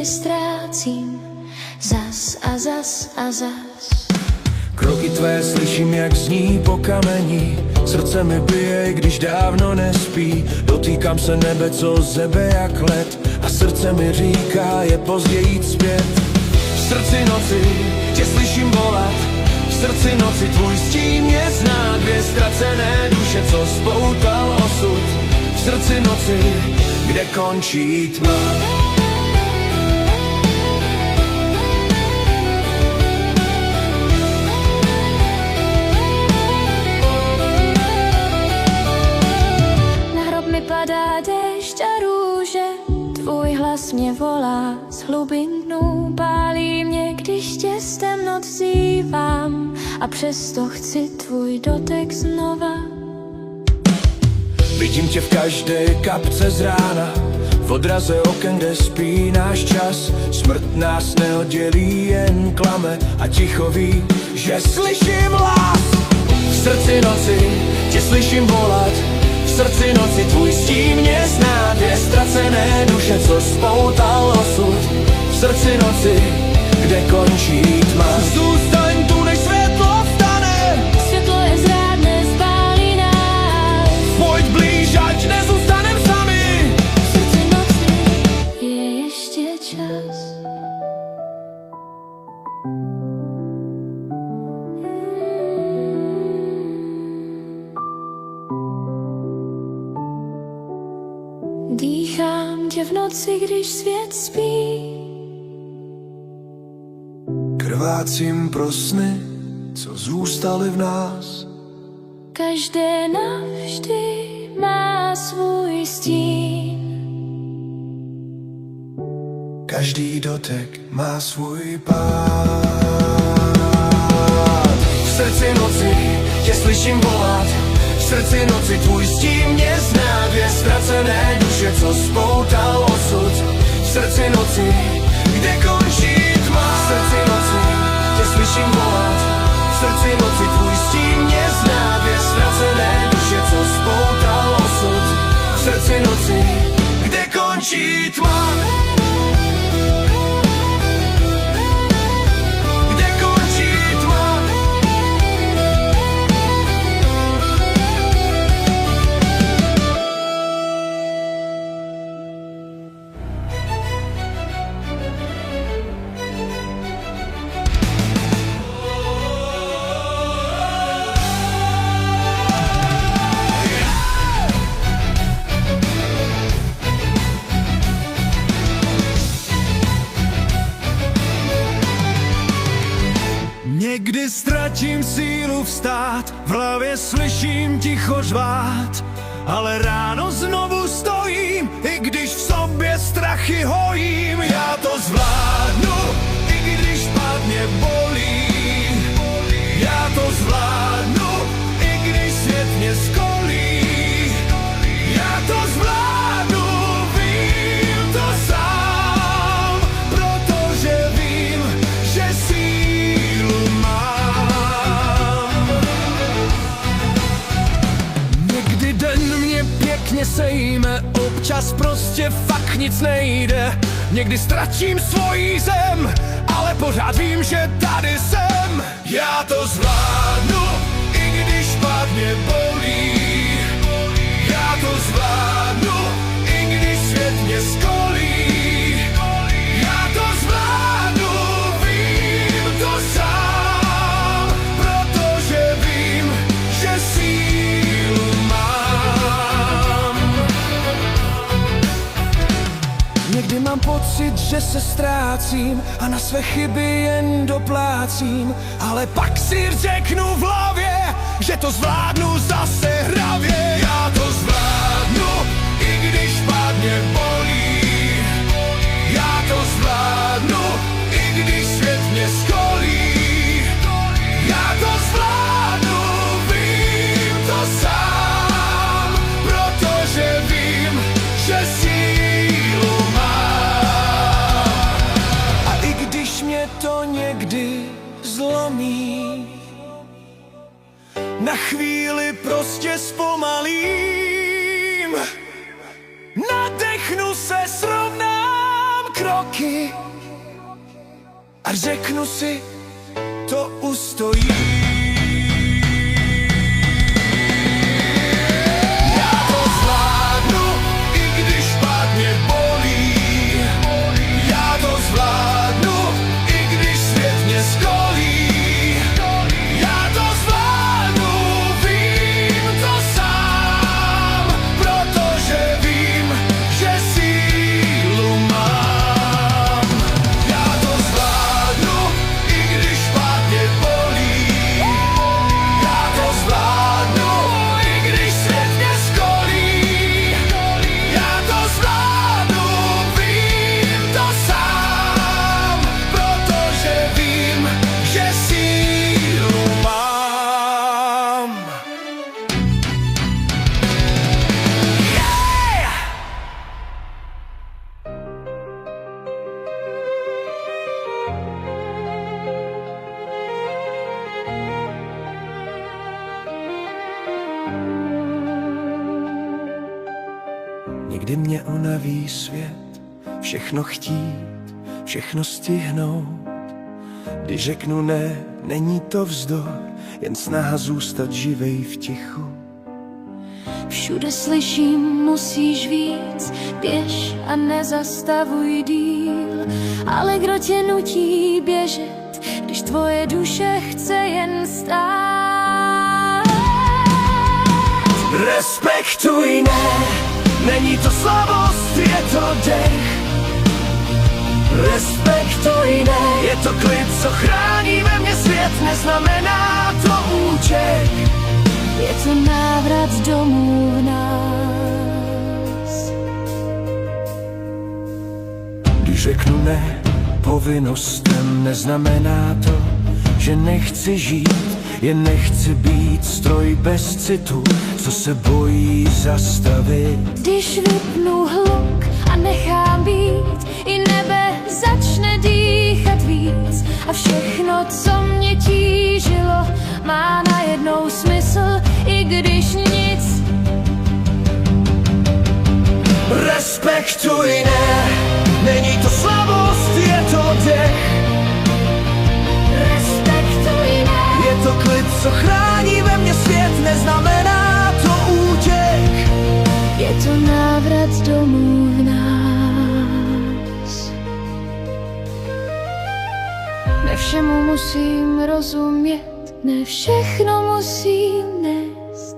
někdy ztrácím zas a zas a zas. Kroky tvé slyším, jak zní po kamení. Srdce mi bije, i když dávno nespí. Dotýkám se nebe, co zebe jak led. A srdce mi říká, je pozdě jít zpět. V srdci noci tě slyším volat. V srdci noci tvůj stín mě zná. Dvě ztracené duše, co spoutal osud. V srdci noci, kde končí tma. Padá déšť a růže, tvůj hlas mě volá z hlubin dnů. Pálí mě, když tě z temnot vzývám, a přesto chci tvůj dotek znova. Vidím tě v každé kapce z rána, v odraze oken, kde spí náš čas. Smrt nás neoddělí, jen klame a ticho ví, že slyším hlas. V srdci noci tě slyším volat. V srdci noci tvůj stín mě zná. Dvě ztracené duše, co spoutal osud. V srdci noci, kde končí tma. Zůstaň tu, než světlo vstane. Světlo je zrádné, spálí nás. Pojď blíž, ať nezůstanem sami. V srdci noci je ještě čas. Dýchám tě v noci, když svět spí. Krvácím pro sny, co zůstaly v nás. Každé navždy má svůj stín. Každý dotek má svůj pád. V srdci noci tě slyším volat. V srdci noci tvůj stín mě zná. Dvě ztracené duše, co spoutal osud. V srdci noci, kde končí tma. V srdci noci tě slyším volat. V srdci noci tvůj stín mě zná. Dvě ztracené duše, co spoutal osud. V srdci noci, kde končí tma. Někdy ztratím sílu vstát, v hlavě slyším ticho řvát, ale ráno znovu stojím, i když v sobě strachy hojím. Já to zvládnu, i když špatně bolí. Já to zvládnu, i když svět mě skolí. Já to zvládnu, vím to sám, protože vím, že sílu mám. Někdy den mě pěkně sejme, občas prostě fakt nic nejde. Někdy ztratím svoji zem, ale pořád vím, že tady jsem. Já to zvládnu, i když špatně bolí. Já to zvládnu, i když svět mě skolí. Já to zvládnu, vím to sám, protože vím, že sílu mám. Někdy mám pocit, že se ztrácím a na své chyby jen doplácím, ale pak si řeknu v hlavě, že to zvládnu zase hravě. Já to zvládnu, i když špatně bolí. Já to zvládnu, i když svět mě skolí. Já to zvládnu, vím to sám, protože vím, že sílu mám. A i když mě to někdy zlomí, na chvíli prostě zpomalím. Nadechnu se, srovnám kroky a řeknu si, to ustojí. Já to zvládnu, i když špatně bolí. Já to zvládnu, i když svět mě skolí. Já to zvládnu, vím to sám, protože vím, že sílu mám. Já to zvládnu, i když špatně bolí. Já to zvládnu, i když svět mě skolí. Já to zvládnu, vím to sám, protože vím, že sílu mám. Yeah! Někdy mě unaví svět, všechno chtít, všechno stihnout. Když řeknu ne, není to vzdor, jen snaha zůstat živej v tichu. Všude slyším, musíš víc, běž a nezastavuj díl. Ale kdo tě nutí běžet, když tvoje duše chce jen stát? Respektuj, ne, není to slabost, je to dech. Respektuj, ne, je to klid, co chrání ve mně svět, neznamená to útěk. Je to návrat domů v nás. Když řeknu ne povinnostem, neznamená to, že nechci žít, jen nechci být stroj bez citu, co se bojí zastavit. Když vypnu hluk a nechám být, i nebe začne dýchat víc. A všechno, co mě tížilo, má najednou smysl, i když nic. Respektuj, ne, není to slabost, je to dech. Respektuj, ne, Je to klid, co chrání ve mně svět, neznamená to útěk. je to návrat domů v nás. Ne všemu musím rozumět, ne všechno musím nést.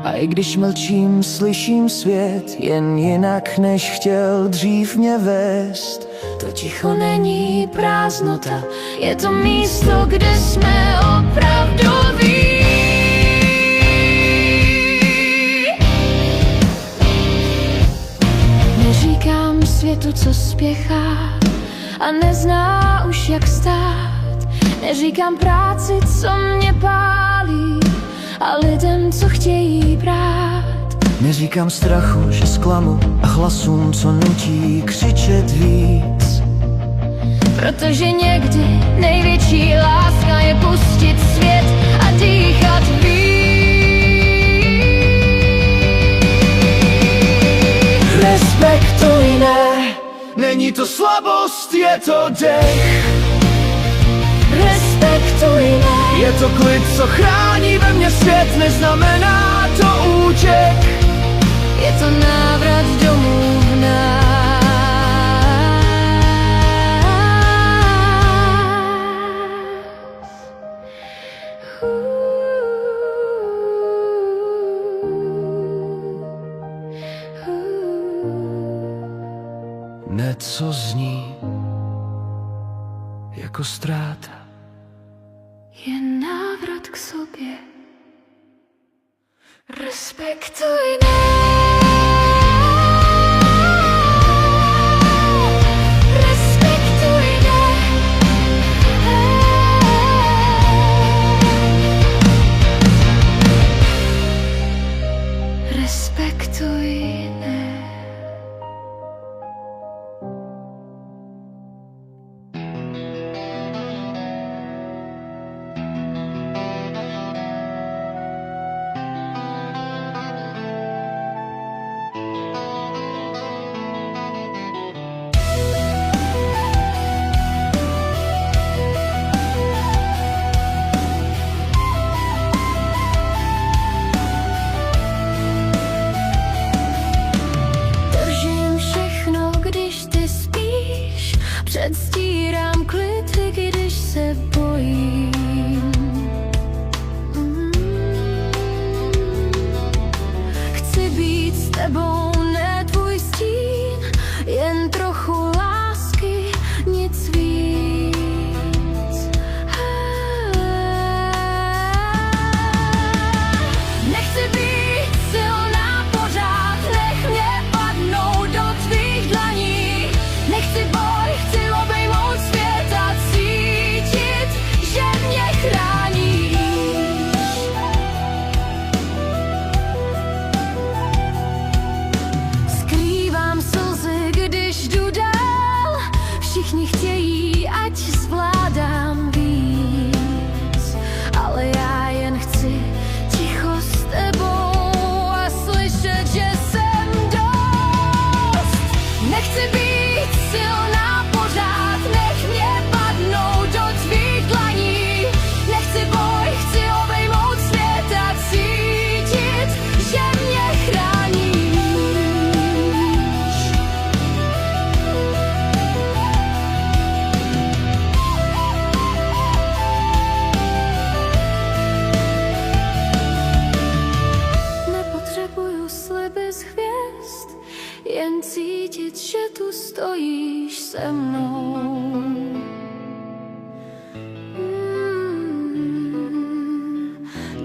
A i když mlčím, slyším svět, jen jinak, než chtěl dřív mě vést. To ticho není prázdnota, je to místo, kde jsme opravdoví. Neříkám světu, co spěchá a nezná už, jak stát. Neříkám práci, co mě pálí, a lidem, co chtějí brát. Neříkám strachu, že zklamu, a hlasům, co nutí křičet víc. Protože někdy největší láska je pustit svět a dýchat víc. Respektuj, ne, není to slabost, je to dech. Respektuj, ne, Je to klid, co chrání ve mně svět, neznamená to útěk. je to návrat domů v nás. Ne, co zní jako ztráta. Je návrat k sobě. Respektuj, ne. Respektuj, ne. Respektuj, ne.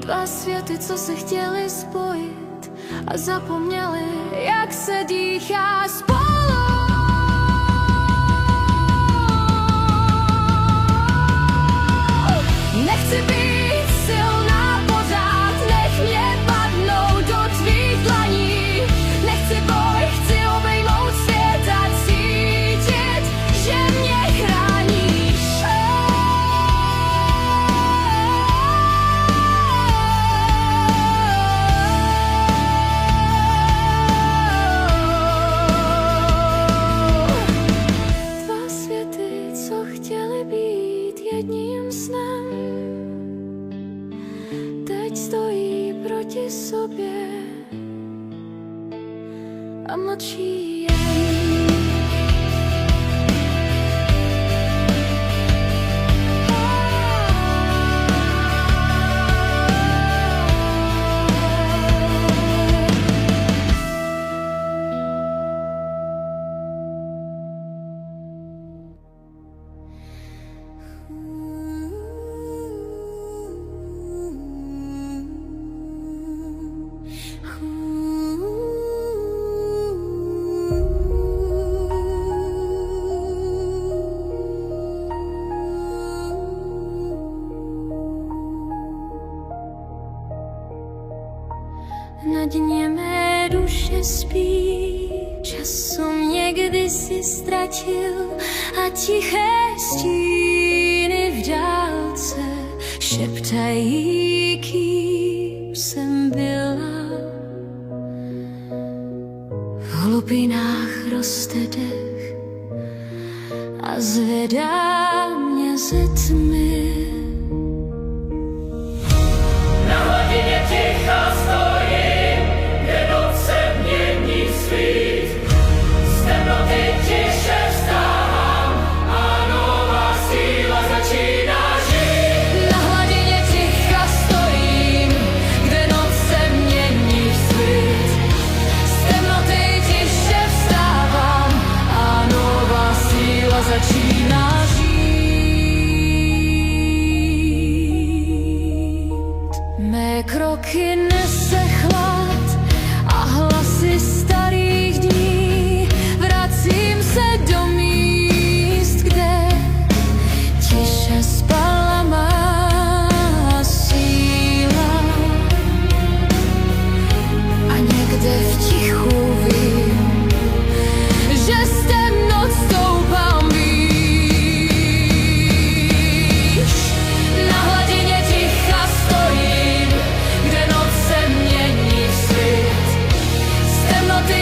Dva světy, co se chtěli spojit a zapomněli, jak se dýchá spolu. Nechci být silná pořád, nech mě padnout do tvých dlaní. Nechci boj, chci obejmout svět a cítit, že mě chráníš. Dva světy, co chtěli být jedním snem, teď stojí proti sobě a mlčí jen. Na dně mé duše spí, času někdy si ztratil a tiché stíny v dálce šeptají, kým jsem byla. V hlubinách roste dech a zvedá mě ze tmy. Na hladině ticha stojím, kde noc se mění svít. Z temnoty tiše vstávám a nová síla začíná žít. Na hladině ticha stojím, kde noc se mění svít. Z temnoty tiše vstávám a nová síla začíná žít. Mé kroky nese chlad a hlasy starých dní. Vracím se do míst, kde tiše spala má síla. A někde v tichu vím, že s temnot stoupám výš. Na hladině ticha stojím, kde noc se mění svět. Z temnoty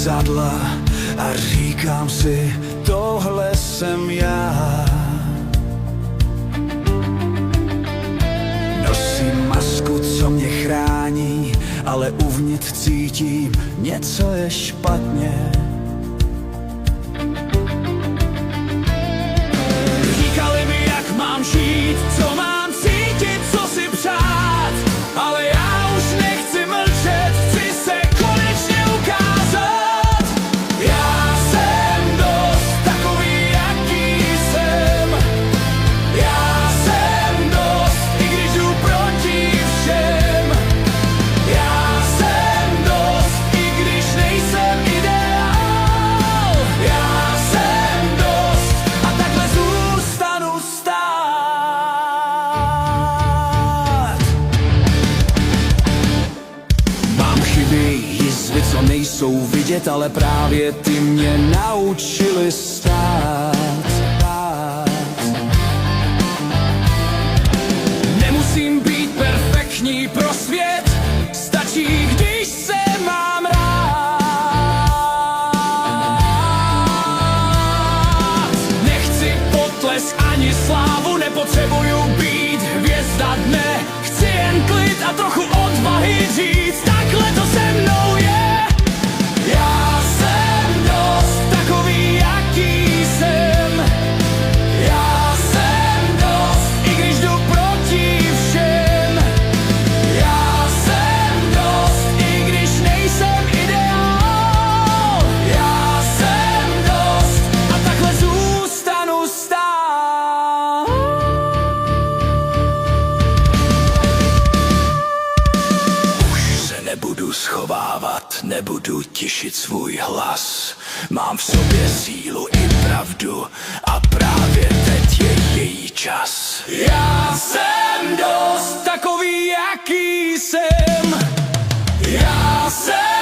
zrcadla a říkám si, tohle jsem já. Nosím masku, co mě chrání, ale uvnitř cítím, něco je špatně. Říkali mi, jak mám žít, co mám cítit, co si přát, ale já už nechci mlčet, chci se konečně ukázat. Já jsem dost takový, jaký jsem. Já jsem dost, i když jdu proti všem. Já jsem dost, i když nejsem ideál. Já jsem dost a takhle zůstanu stát. Mám chyby, jizvy, co nejsou vidět, ale právě ty mě naučily stát. Nemusím být perfektní pro svět, stačí, když se mám rád. Nechci potlesk ani slávu, nepotřebuju být hvězda dne. Chci jen klid a trochu odvahy říct, takhle to se mnou je. Já jsem dost takový, jaký jsem. Já jsem dost, i když jdu proti všem. Já jsem dost, i když nejsem ideál. Já jsem dost a takhle zůstanu stát. Už se nebudu schovávat, nebudu tišit svůj hlas. Mám v sobě sílu i pravdu a právě teď je její čas. Já jsem dost takový, jaký jsem. Já jsem